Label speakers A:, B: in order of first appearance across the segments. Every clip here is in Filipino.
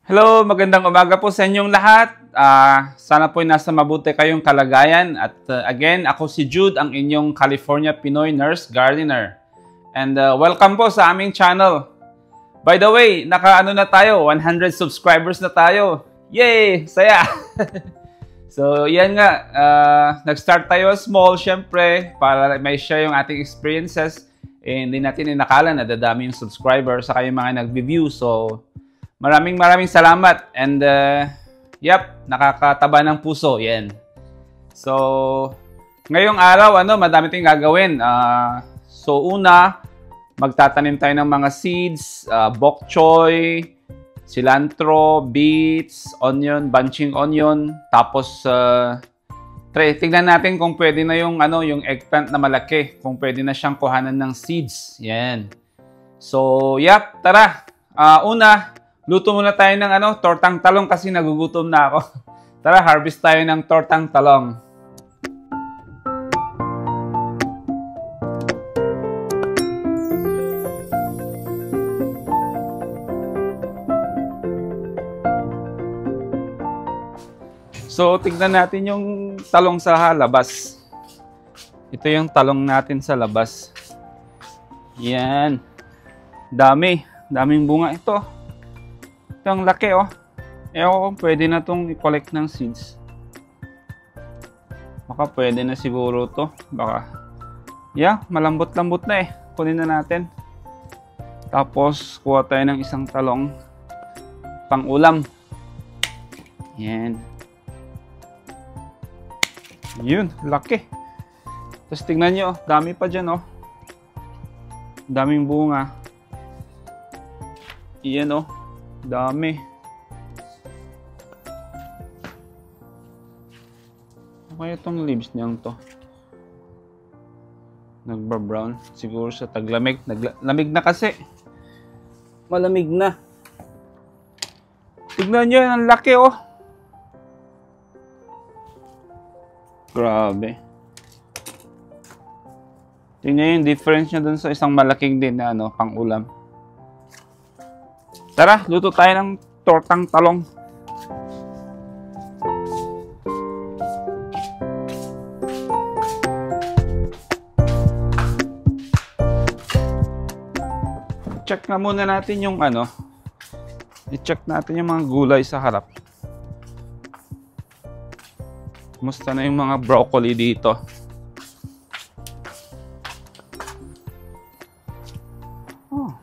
A: Hello, magandang umaga po sa inyong lahat. Sana po nasa mabuti kayong kalagayan. At again, ako si Jude, ang inyong California Pinoy Nurse Gardener. And welcome po sa aming channel. By the way, naka-ano na tayo, 100 subscribers na tayo. Yay! Saya! So, yan nga. Nag-start tayo small, syempre, para may share yung ating experiences. Hindi natin inakala na dadami yung subscribers sa kayong mga nag-review. So, maraming salamat. And, nakakataba ng puso. Yan. So, ngayong araw, madami tayong gagawin. So, una, magtatanim tayo ng mga seeds, bok choy, cilantro, beets, onion, bunching onion. Tapos, tignan natin kung pwede na yung eggplant na malaki. Kung pwede na siyang kuhanan ng seeds. Yan. So, tara. Una, luto muna tayo ng tortang talong kasi nagugutom na ako. Tara, harvest tayo ng tortang talong. So, tignan natin yung talong sa labas. Ito yung talong natin sa labas. Yan. Daming bunga ito. Ito ang laki, oh. Ewan ko kung pwede na itong i-collect ng seeds. Baka pwede na siguro to. Baka. Malambot-lambot na eh. Kunin na natin. Tapos, kuha tayo ng isang talong pang ulam. Yan. Yun, laki. Tapos tingnan nyo, dami pa dyan, oh. Daming bunga. Iyan, oh. Dami. Okay itong leaves niyang to. Nagba-brown. Siguro sa taglamig. Lamig na kasi. Malamig na. Tignan nyo, ang laki, oh. Grabe. Tingnan yung difference niya dun sa isang malaking din na pang ulam. Tara, luto tayo ng tortang talong. Check na muna natin yung i-check natin yung mga gulay sa harap. Kumusta na yung mga broccoli dito? Oh.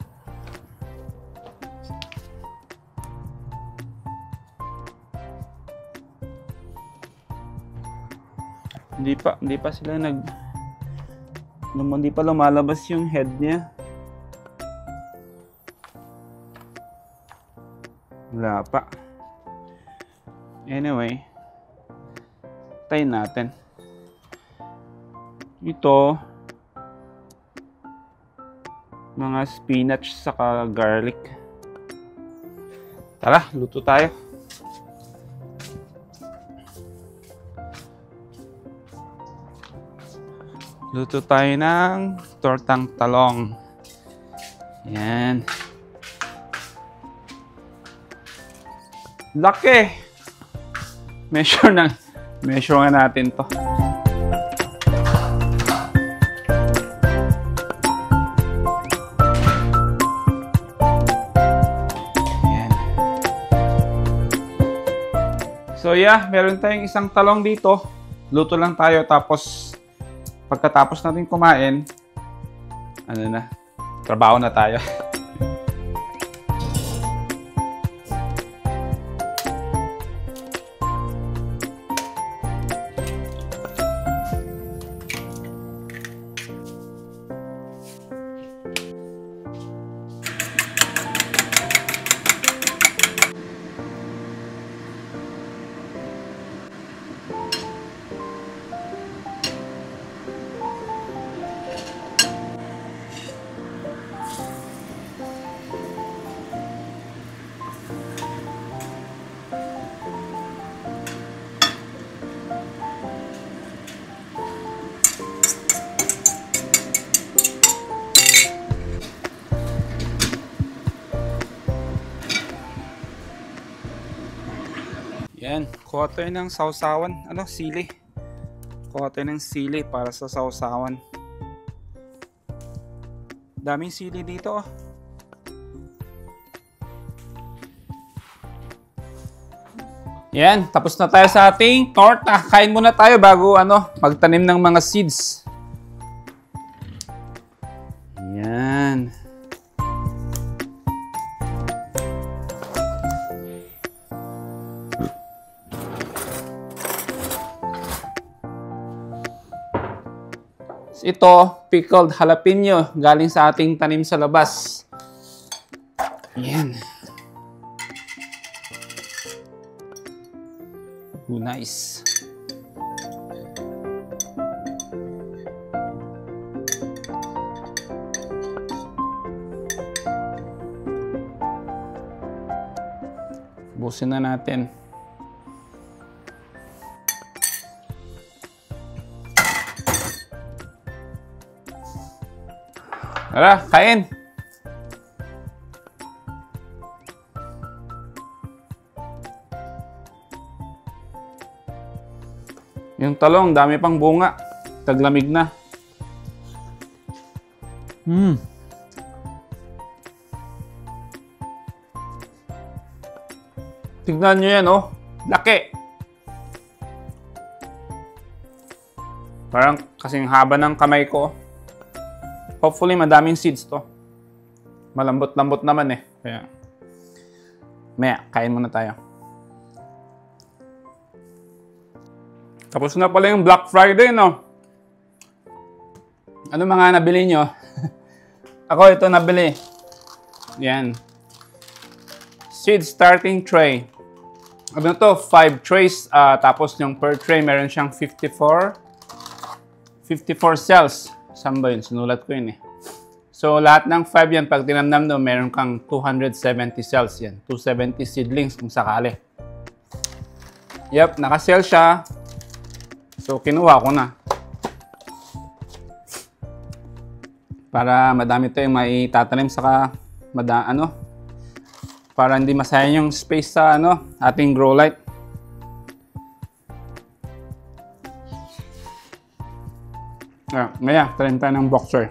A: Hindi pa sila hindi pa lumalabas yung head niya. Wala pa. Anyway, tayin natin. Ito, mga spinach saka garlic. Tara, luto tayo. Luto tayo ng tortang talong. Yan. Laki! Measure nga natin to. Ayan. So meron tayong isang talong dito. Luto lang tayo tapos pagkatapos natin kumain, trabaho na tayo. Yan, kuha tayo ng sausawan, sili. Kuha tayo ng sili para sa sausawan. Daming sili dito, oh. Yan, tapos na tayo sa ating torta. Kain muna tayo bago magtanim ng mga seeds. Yan. Ito, pickled jalapeno galing sa ating tanim sa labas. Yan. Nice. Busin na natin. Tara, kain! Yung talong, dami pang bunga. Taglamig na. Tignan nyo yan, oh. Laki. Parang kasing haba ng kamay ko. Hopefully, madaming seeds to. Malambot-lambot naman eh. Kaya, maya, kain muna tayo. Tapos na pala yung Black Friday, no? Ano mga nabili nyo? Ako, ito nabili. Yan. Seed starting tray. Ano to? 5 trays. Tapos yung per tray, meron siyang 54 cells. Saan ba yun? Sinulat ko yun eh. So, lahat ng 5 yan, pag tinamnam no, meron kang 270 cells yan. 270 seedlings kung sakali. Yep, naka-sell siya. So, kinuha ko na. Para madami tayong maitatanim saka para hindi masayang yung space sa ating grow light. Maya, try tayo ng boxer.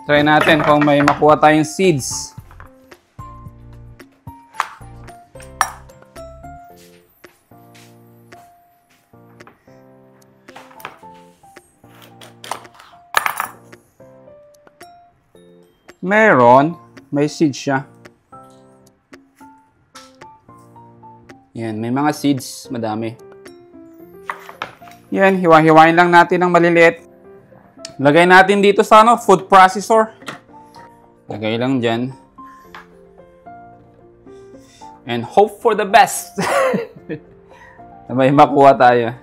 A: Try natin kung may makuha tayong seeds. Meron. May seeds siya. Yan, may mga seeds. Madami. Yan, hiwa-hiwain lang natin ng maliliit. Lagay natin dito sa food processor. Lagay lang dyan. And hope for the best. Na may makuha tayo.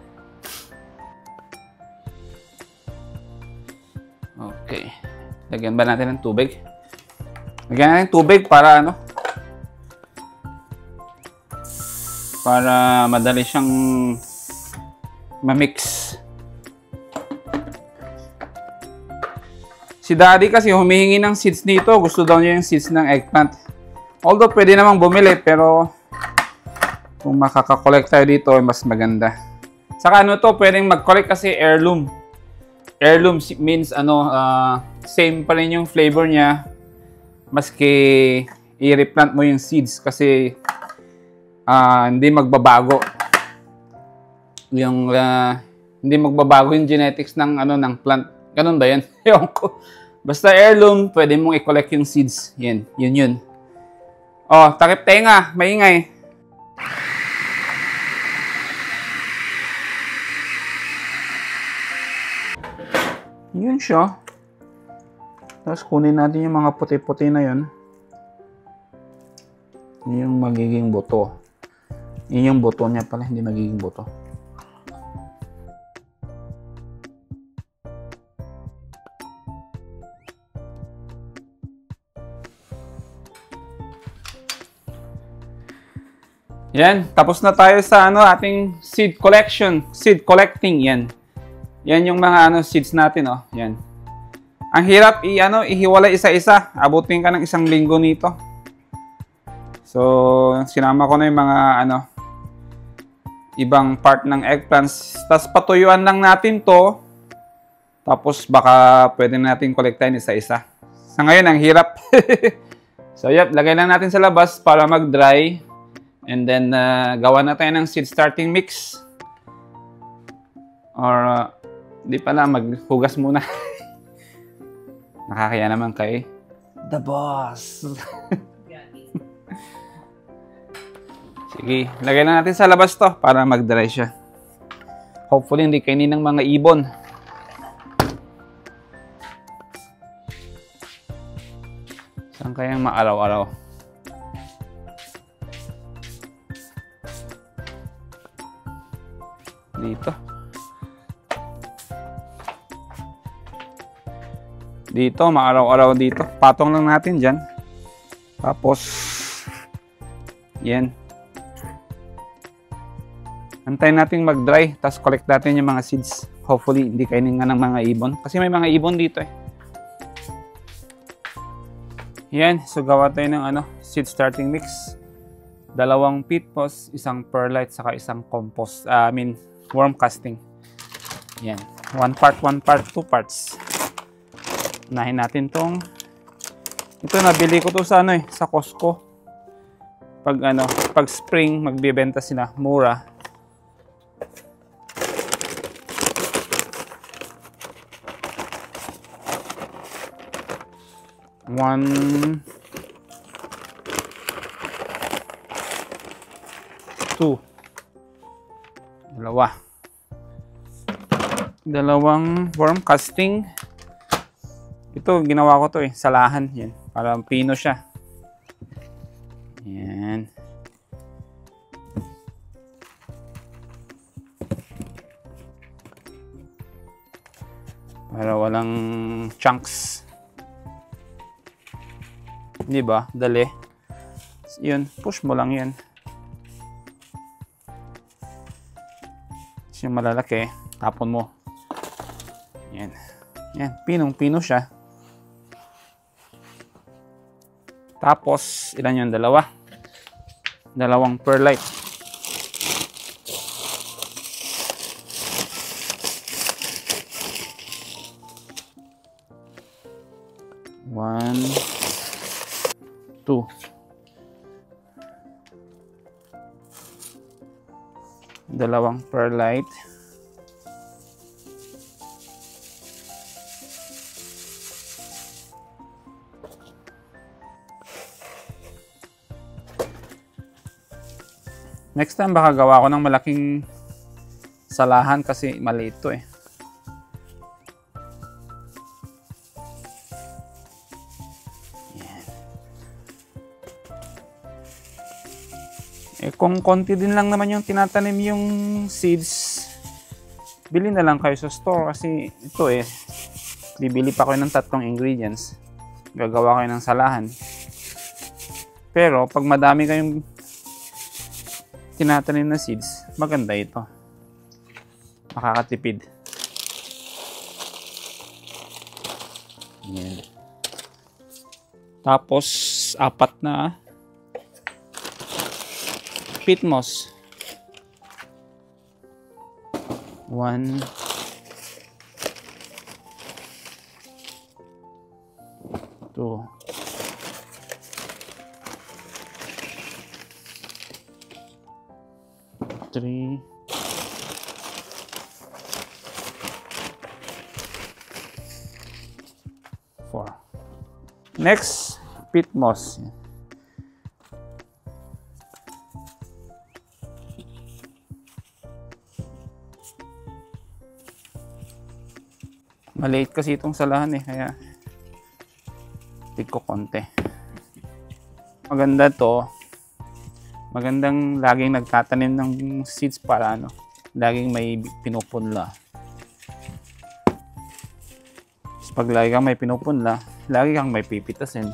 A: Okay. Lagyan ba natin ng tubig? Lagyan natin ng tubig para para madali siyang ma-mix. Si Daddy kasi humihingi ng seeds dito. Gusto daw niya yung seeds ng eggplant. Although pwede namang bumili, pero kung makaka-collect tayo dito, mas maganda. Saka pwedeng mag-collect kasi heirloom. Heirloom means same pa rin yung flavor niya maski i-replant mo yung seeds kasi hindi magbabago. Hindi magbabago yung genetics ng ng plant. Ganun ba 'yan? Ewan ko. Basta heirloom, pwede mong i-collect yung seeds. Yan, yun. Oh, takip tenga, maingay. Yun siya. Tapos kunin natin yung mga puti-puti na yun. Yun yung magiging buto. Yun yung buto niya pala, hindi magiging buto. Yan, tapos na tayo sa ating seed collection, seed collecting yan. Yan yung mga seeds natin, oh. Yan. Ang hirap ihiwalay isa-isa. Abutin ka ng 1 linggo nito. So, sinama ko na yung mga ibang part ng eggplants. Tapos patuyuan lang natin to. Tapos baka pwede natin kolektahin isa-isa. Sa ngayon, ang hirap. So, yep, lagay lang natin sa labas para mag-dry. And then, gawa na tayo ng seed starting mix. Or, di pala, maghugas muna. Nakakaya naman kay the boss. Sige, lagay lang natin sa labas to para mag-dry siya. Hopefully, hindi kainin ng mga ibon. Saan kayang maaraw-araw? Dito. Dito, maaraw-araw dito. Patong lang natin dyan. Tapos, yan. Antayin natin mag-dry. Tapos collect natin yung mga seeds. Hopefully, hindi kainin nga ng mga ibon. Kasi may mga ibon dito eh. Yan. So, gawa tayo ng seed starting mix. 2 peat moss, 1 perlite, saka 1 compost. Worm casting. Yan. 1 part, 2 parts. Unahin natin tong. Ito, nabili ko to sa sa Costco. Pag spring, magbibenta sila. Mura. One, 2. 2 worm casting. Ito, ginawa ko to salahan. Yan. Para pino siya. Yan. Para walang chunks. Di ba? Dali. Yun. Push mo lang yan. Yung malalaki, tapon mo. Yan. Yan. Pinong-pino siya. Tapos, ilan yung 2? 2 perlite. One, 2. Dalawang perlite. Next time baka gawa ko ng malaking salahan kasi maliit to eh. Yan. Eh kung konti din lang naman yung tinatanim yung seeds, bili na lang kayo sa store kasi ito bibili pa kayo ng 3 ingredients. Gagawa kayo ng salahan. Pero pag madami kayong tinatanim na seeds, maganda ito. Makakatipid. Yan. Tapos, 4 na peat moss. 1, 2, 3, 4. Next, peat moss. Maliit kasi itong salahan kaya tig ko konti. Maganda to. Magandang laging nagtatanim ng seeds para laging may pinupunla. So, pag lagi kang may pinupunla, lagi kang may pipitasin.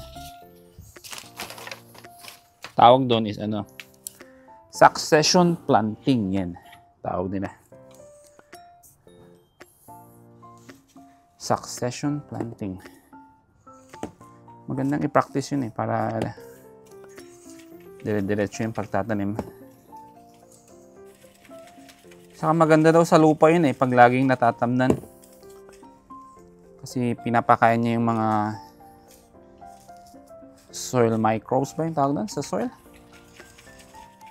A: Tawag doon is succession planting yan. Tawag nila. Succession planting. Magandang i-practice yun para Dire-diretso yung pagtatanim. Saka maganda daw sa lupa yun pag laging natatamnan. Kasi pinapakain niya yung mga soil microbes ba yung tawag doon sa soil?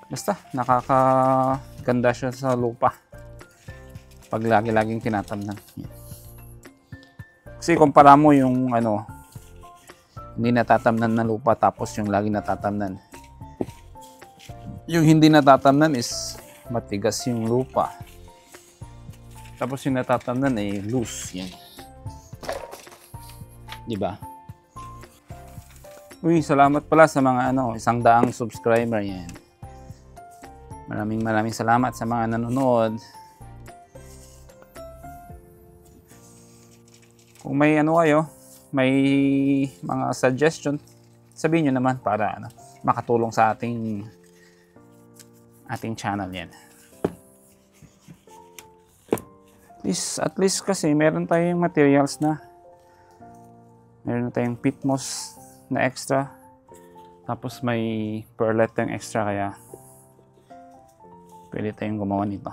A: Basta, nakakaganda siya sa lupa. Pag lagi-laging tinatamnan. Yan. Kasi kumpara mo yung hindi natatamnan na lupa tapos yung lagi natatamnan. Yung hindi natatamnan is matigas yung lupa. Tapos yung natatamnan ay loose. Yan. Diba? Uy, salamat pala sa mga 100 subscriber. Yan. Maraming salamat sa mga nanonood. Kung may kayo, may mga suggestion, sabihin nyo naman para makatulong sa ating channel yan. At least kasi meron tayong materials na. Meron tayong peat moss na extra. Tapos may perlite tayong extra kaya pwede tayong gumawa nito.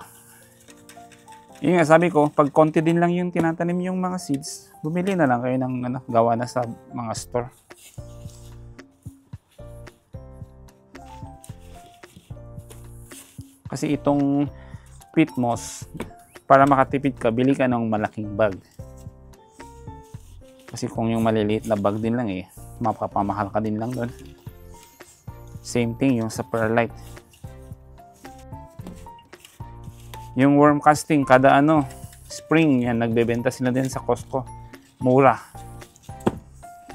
A: Yung nga sabi ko, pag konti din lang yung tinatanim yung mga seeds, bumili na lang kayo ng gawa na sa mga store. Kasi itong peat moss, para makatipid ka, bili ka ng malaking bag. Kasi kung yung maliliit na bag din lang mapapamahal ka din lang doon. Same thing yung sa perlite. Yung worm casting, kada spring yan, nagbebenta sila din sa Costco. Mura.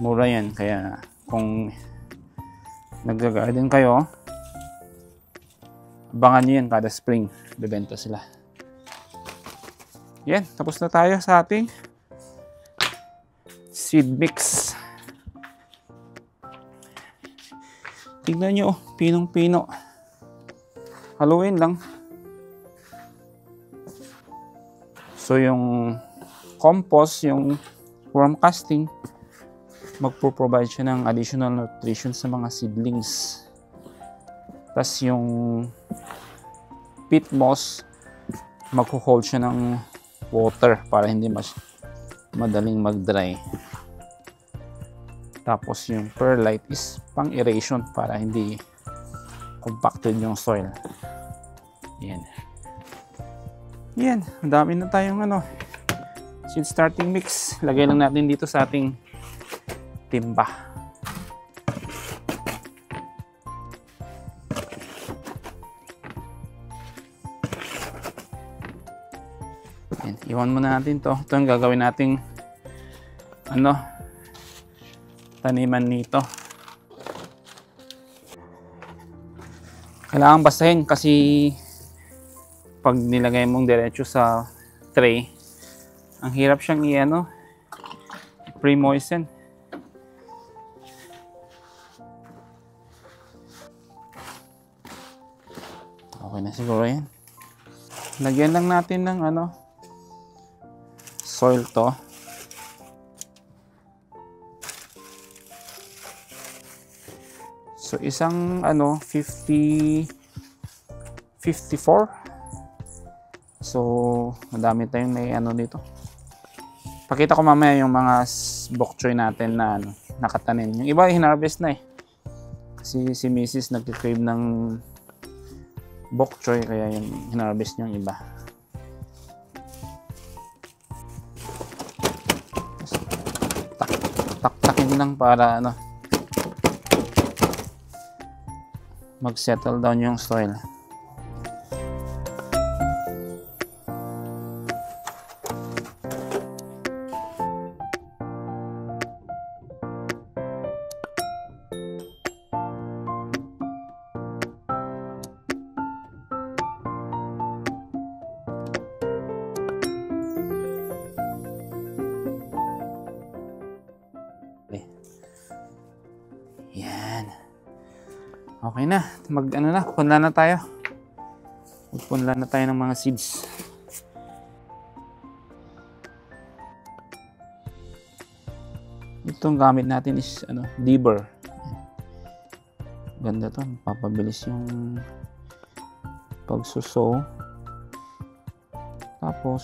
A: Mura yan. Kaya kung nag-garden kayo, abangan nyo yan kada spring. Bebenta sila. Yan, tapos na tayo sa ating seed mix. Tignan nyo, pinong-pino. Haluin lang. So yung compost, yung worm casting, magpo-provide siya ng additional nutrition sa mga seedlings. Tapos yung peat moss, magho-hold siya ng water para hindi madaling mag-dry. Tapos yung perlite is pang aeration para hindi compacted yung soil. Yan. Yan, ang dami na tayong seed starting mix. Lagay lang natin dito sa ating timba. Yan, iwan muna natin to. Ito ang gagawin nating taniman nito. Kailangan basahin kasi pag nilagay mong diretso sa tray, ang hirap siyang pre-moisten. Okay na siguro yan. Lagyan lang natin ng soil to. So isang 54. So madami tayong may dito. Pakita ko mamaya yung mga bok choy natin na nakatanim. Yung iba hinarvest na Kasi si Mrs. nagki-crave ng bok choy kaya yung hinarvest niya yung iba. Tak-takin lang para mag-settle down yung soil. Yan. Okay na. Punla na tayo. Magpunla na tayo ng mga seeds. Itong gamit natin is dibber.
B: Ganda to, papabilis yung pagsuso. Tapos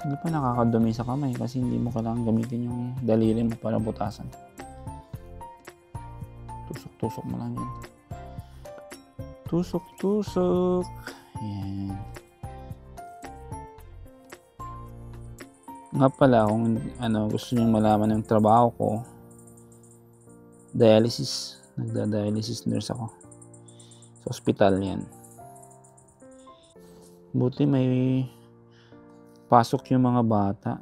B: hindi pa nakakadumi sa kamay kasi hindi mo kailangan gamitin yung daliri mo para butasan. Tusok-tusok mo lang yan. Tusok-tusok. Yan. Nga pala, kung gusto nyo malaman ng trabaho ko, dialysis. Nagda-dialysis nurse ako. Sa hospital yan. Buti may pasok yung mga bata.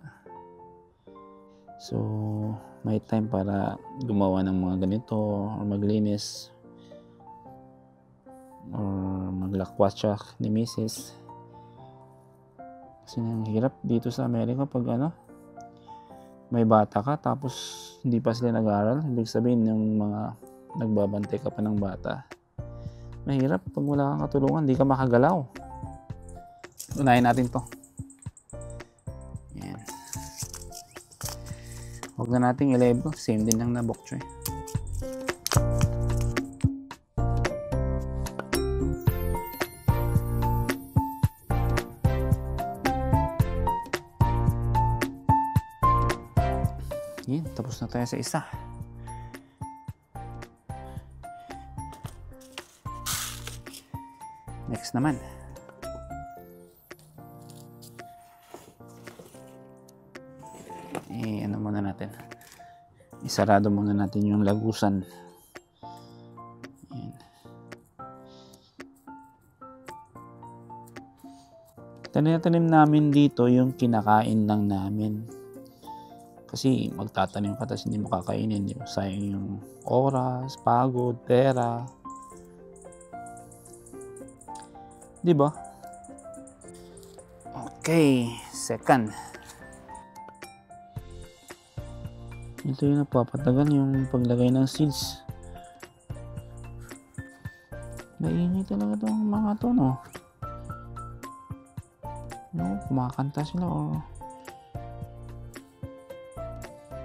B: So, may time para gumawa ng mga ganito or maglinis or maglakwatsa ni Mrs. Kasi ang hirap dito sa Amerika pag may bata ka tapos hindi pa sila nag-aaral. Ibig sabihin yung mga nagbabantay ka pa ng bata. Mahirap pag wala kang katulungan, hindi ka makagalaw. Unahin natin to. Yan. Huwag na nating i-level. Same din lang na bok choy. Yan, tapos na tayo sa isa. Next naman. Ano muna natin. Isarado muna natin yung lagusan. Yan. Tanim namin dito yung kinakain lang namin. Kasi magtatanim ka tapos hindi mo kakainin. Di ba? Sayang yung oras, pagod, pera. Di ba? Okay, second. Ito yung napapatagal yung paglagay ng seeds. Maingay talaga itong mga to, no? No, kumakanta sila o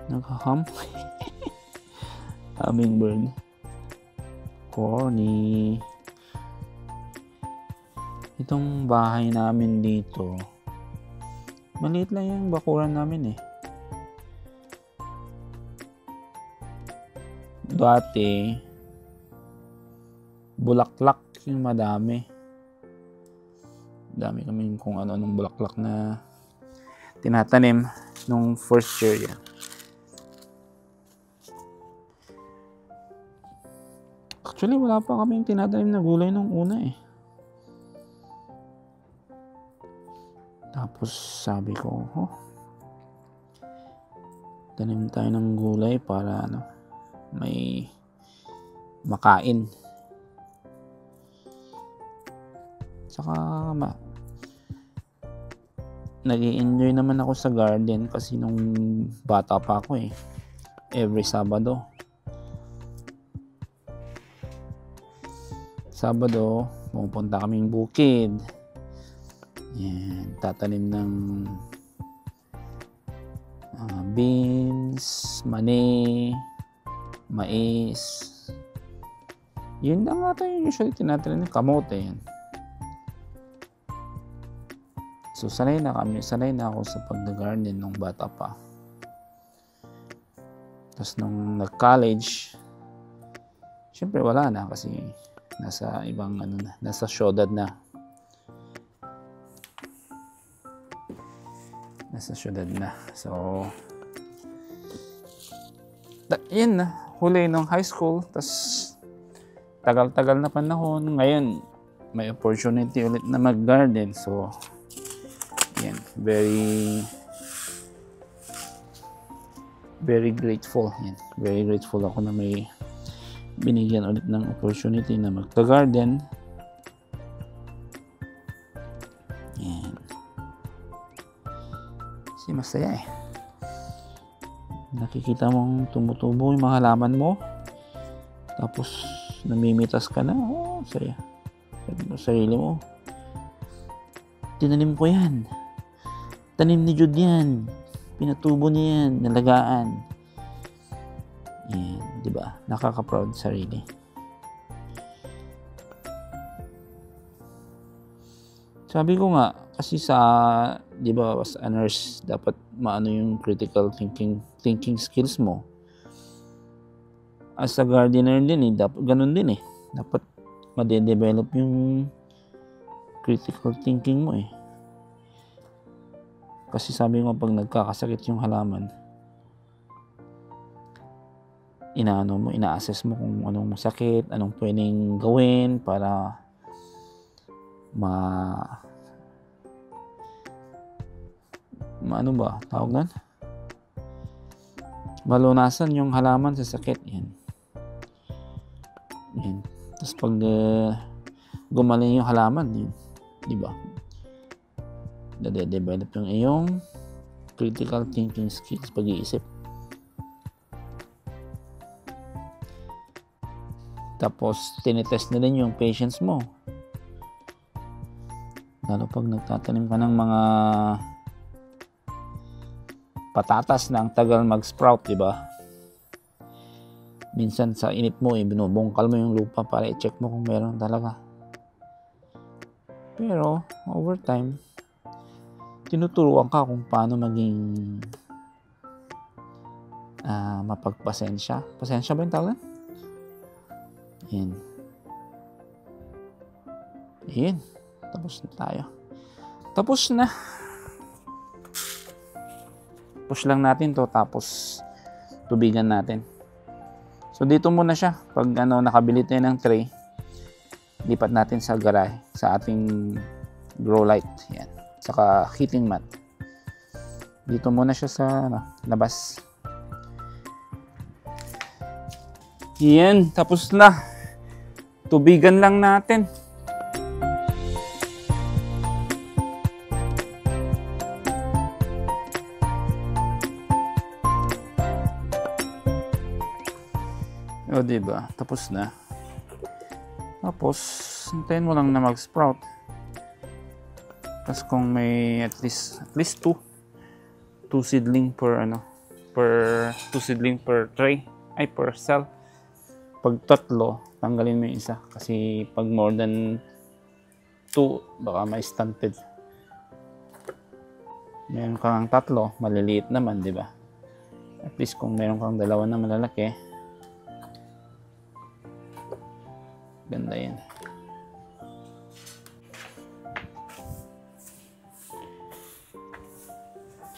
B: naghaham. Hummingbird. Corny. Itong bahay namin dito, maliit lang yung bakuran namin eh. Dati, bulaklak yung madami. Dami kami kung ano-anong bulaklak na tinatanim nung first year yan. Actually, wala pa kaming tinatanim na gulay nung una eh. Tapos sabi ko, tanim tayo ng gulay para may makain. Saka nag-i-enjoy naman ako sa garden kasi nung bata pa ako eh. Every Sabado, pupunta kaming bukid. Yan, tatanim ng beans, mani, mais. Yun lang ata yung usually tinatanim ng kamote. Yan. So sanay na ako sa pag-garden nung bata pa. Tapos nung nag-college, syempre wala na kasi nasa ibang nasa syudad na. So yun na, huli nung high school, tas tagal-tagal na panahon. Ngayon may opportunity ulit na mag-garden. So yan, very grateful. Yan, very grateful ako na may binigyan ulit ng opportunity na magka-garden. Yan. Kasi masaya eh. Nakikita mong tumutubo yung mga halaman mo. Tapos namimitas ka na. Saya. Sabi mo sa sarili mo, tinanim ko yan. Tanim ni Jude yan. Pinatubo niya yan. Nalagaan. Yan, di ba? Nakaka-proud sarili. Sabi ko nga, kasi sa, di ba, as a nurse, dapat maano yung critical thinking skills mo. As a gardener din dapat ganun din Dapat ma-develop yung critical thinking mo Kasi sabi ko pag nagkakasakit yung halaman, ina-assess mo kung anong sakit, anong pwedeng gawin para ano ba tawag nun? Malunasan yung halaman sa sakit. Yan. Tapos pag gumaling yung halaman, yun, di ba? Nade-develop yung iyong critical thinking skills, pag-iisip. Tapos tinetest na din yung patience mo. Lalo pag nagtatanim ka ng mga patatas na ang tagal mag-sprout, di ba? Minsan sa init mo, binubungkal mo yung lupa para i-check mo kung meron talaga. Pero, over time, tinuturuan ka kung paano maging mapagpasensya. Pasensya ba yung tawag? Yan. Tapos na tayo. Tapos na. Push lang natin to, tapos tubigan natin. So dito muna siya. Pag nakabili tayo ng tray, lipat natin sa garahe, sa ating grow light. Yan. Saka heating mat. Dito muna siya sa labas. Yan. Tapos na. Tubigan lang natin. O, diba? Tapos na. Tapos, hintayin mo lang na mag-sprout. Tapos kung may at least 2 seedling per 2 seedling per tray, ay per cell. Pag 3, tanggalin mo yung isa. Kasi pag more than 2, baka may stunted. Meron kang 3, maliliit naman, diba? At least kung meron kang 2 na malalaki, ganda yan.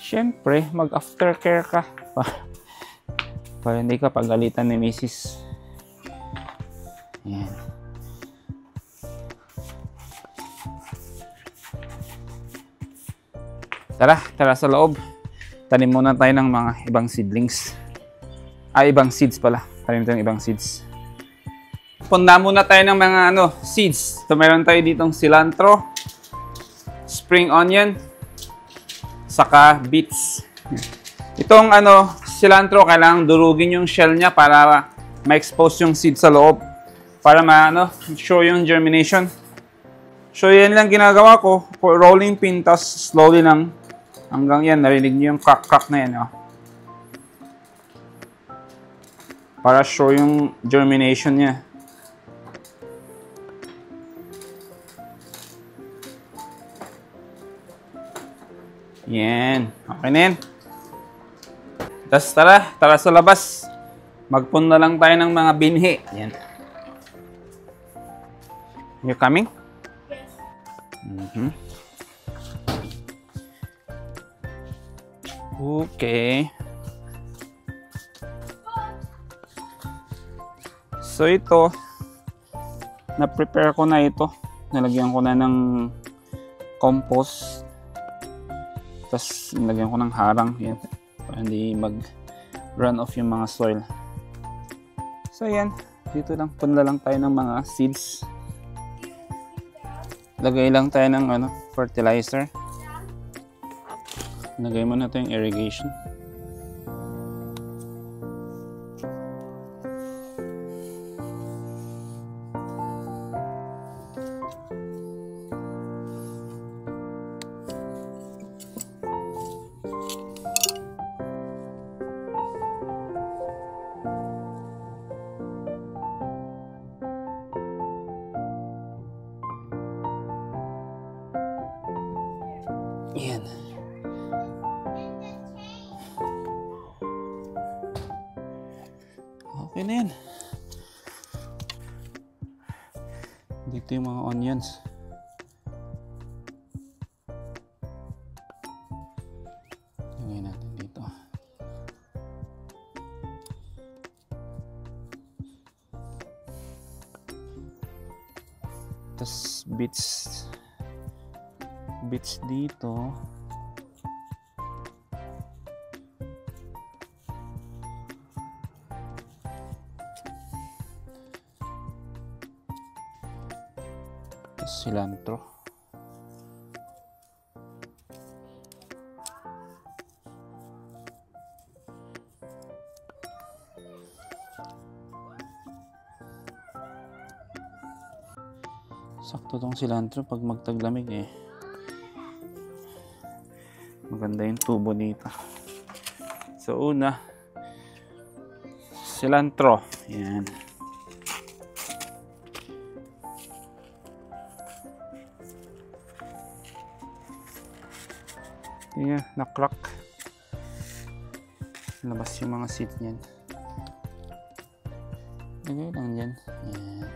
B: Siyempre, mag-aftercare ka. Para hindi ka pagalitan ni Mrs. Yan. Tara sa loob. Tanim muna tayo ng mga ibang seedlings. Ibang seeds pala. Tanim tayo ng ibang seeds. Punta muna tayo ng mga seeds. So, meron tayo ditong cilantro, spring onion, saka beets. Itong cilantro, kailangan durugin yung shell niya para ma-expose yung seed sa loob. Para show yung germination. So, yan lang ginagawa ko. Rolling pin, tapos slowly lang. Hanggang yan, narinig niyo yung crack-crack na yan. Para show yung germination niya. Yan. Okay na yan. Tapos tara sa labas. Magpunta lang tayo ng mga binhi. Yan. You coming?
C: Yes.
B: Okay. So ito, na-prepare ko na ito. Nalagyan ko na ng compost. Tapos nilagyan ko ng harang. Yan. Para hindi mag-run off yung mga soil. So yan. Dito lang. Punla lang tayo ng mga seeds. Lagay lang tayo ng fertilizer. Lagay mo na ito yung irrigation. Yun na yan. Dito yung mga onions. Lagay natin dito. Tapos bits dito. Cilantro. Sakto tong cilantro pag magtaglamig eh. Maganda yung tubo dito. So una, cilantro. Yan. Yeah, na-crack. Labas yung mga seeds niyan. Lagay lang dyan. Yan.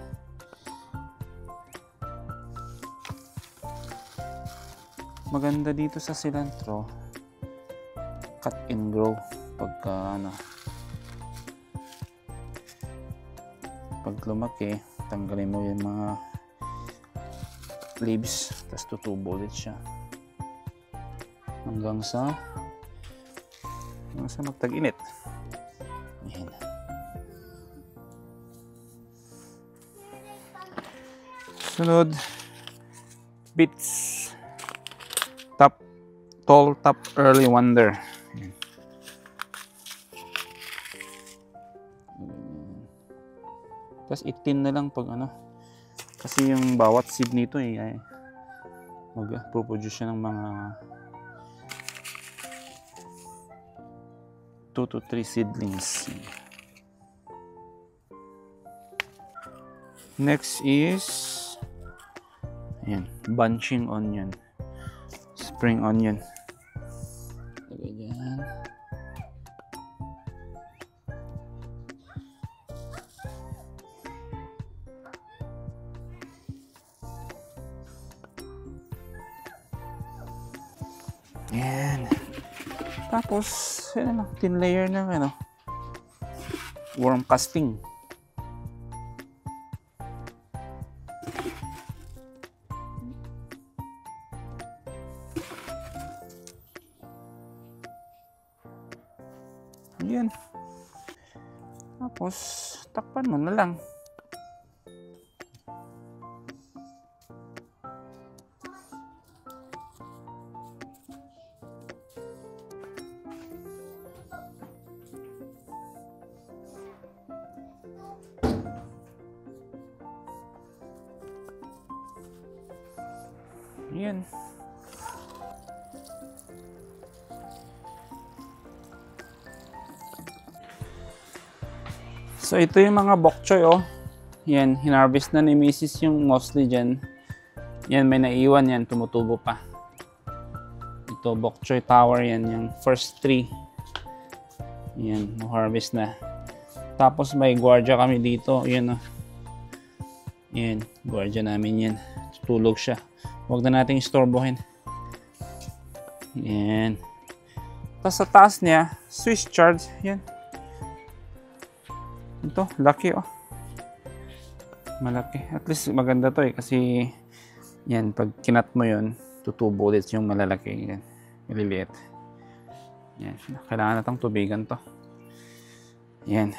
B: Maganda dito sa cilantro, cut and grow. Pagka pag lumaki, tanggalin mo yung mga leaves, tapos tutubo ulit siya hanggang sa magtag-init. Ayan. Sunod, beets. Tall top early wonder. Tapos 18 na lang pag kasi yung bawat seed nito ay mag-produce siya ng mga 2 to 3 seedlings. Next is ayan, bunching onion. Spring onion. Lagay dyan. Yan. Tapos, yun thin layer ng worm casting. Yan. Tapos, takpan mo na lang. Yan. So ito yung mga bok choy Yan, hinarvest na ni Mrs. yung mostly dyan. Yan, may naiwan yan, tumutubo pa. Ito, bok choy tower yan, yung first tree. Yan, harvest na. Tapos may gwardiya kami dito, yan Yan, gwardiya namin yan. Tutulog siya. Huwag na natin istorbohin. Yan. Tapos sa taas niya, Swiss chard, yan. Ito, laki malaki. At least maganda to kasi yan, pag kinat mo yun, tutubo ulit yung malalaki. Yan, maliliit. Yan, kailangan na itong tubigan to. Yan.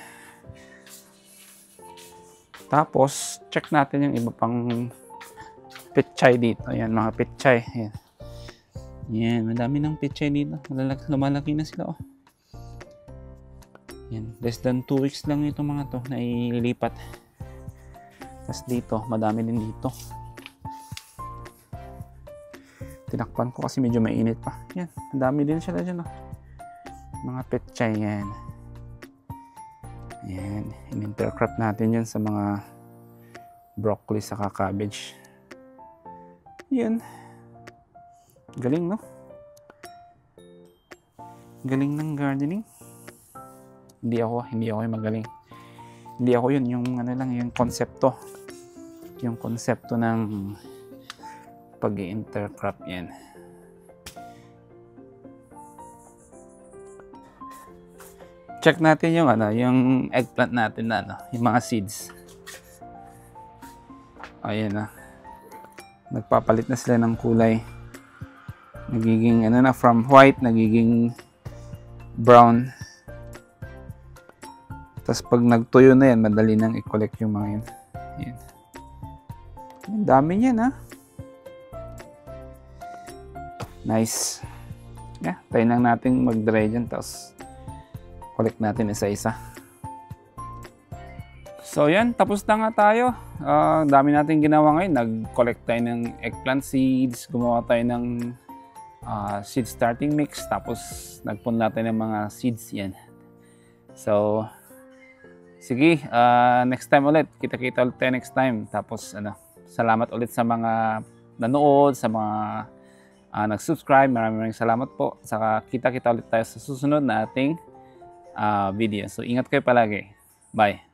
B: Tapos, check natin yung iba pang petchay dito. Yan, mga petchay. Yan. Yan, madami ng petchay dito. Lumalaki na sila Yan, less than 2 weeks lang itong mga to na ililipat. Tapos dito, madami din dito. Tinakpan ko kasi medyo mainit pa. Yan, madami din sila dyan mga petchay yan. Yan, in-intercrop natin yan sa mga broccoli saka cabbage. Yan. Galing Galing ng gardening. Hindi ako yung magaling. Hindi ako yun, yung ano lang, yung konsepto. Yung konsepto ng pag-intercrop yan. Check natin yung ano, yung eggplant natin na ano, yung mga seeds. Ayan na. Nagpapalit na sila ng kulay. Nagiging ano na, from white nagiging brown. Tapos pag nagtuyo na yan, madali nang i-collect yung mga yan. Ayan. Ang dami niyan, ha. Nice. Yeah, tayo lang natin mag-dry dyan. Tapos collect natin isa-isa. So yan, tapos na nga tayo. Dami natin ginawa ngayon. Nag-collect tayo ng eggplant seeds. Gumawa tayo ng seed starting mix. Tapos nagpunla tayo ng mga seeds yan. So, sige, next time ulit. Kita-kita ulit tayo next time. Tapos, salamat ulit sa mga nanood, sa mga nag-subscribe. Maraming salamat po. Saka kita-kita ulit tayo sa susunod na ating video. So, ingat kayo palagi. Bye.